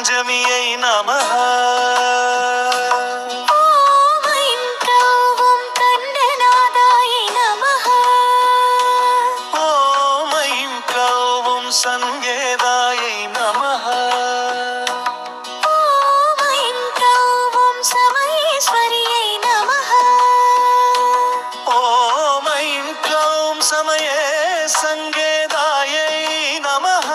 பஞ்சமியை நமஹ. ஓம் ஐம் க்ளௌம் தண்டநாதாயை நமஹ. ஓம் ஐம் க்ளௌம் சங்கேதாயை நமஹ. ஓம் ஐம் க்ளௌம் சமயேஸ்வரியை நமஹ. ஓம் ஐம் க்ளௌம் சமயே சங்கேதாயை நமஹ.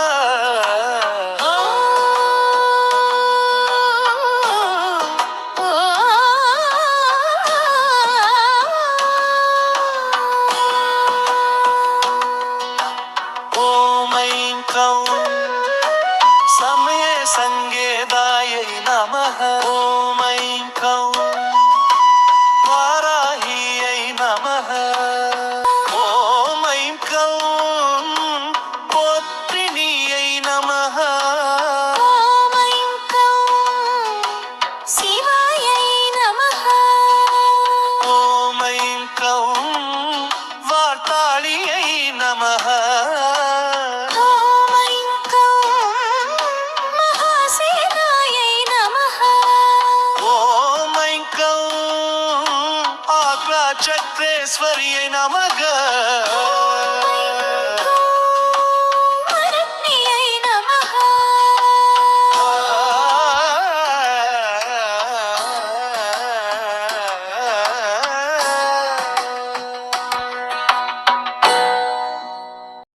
ஓம் ஐம் க்ளௌம் சமயே சங்கேதாயை நமஹ. ஓம் ஐம் க்ளௌம் வாராஹியை நமஹ. ஓம் ஐம் க்ளௌம் போத்ரிணியை நமஹ. ஓம் ஐம் க்ளௌம் சிவாயை நமஹ. ஓம் ஐம் க்ளௌம் வார்த்தாளியை நமஹ. ஓம் ஐம் க்ளௌம் மகாசேனாயை நமஹ. ஓம் ஐம் க்ளௌம் ஆக்ரா சக்ரேஸ்வரியை நமக.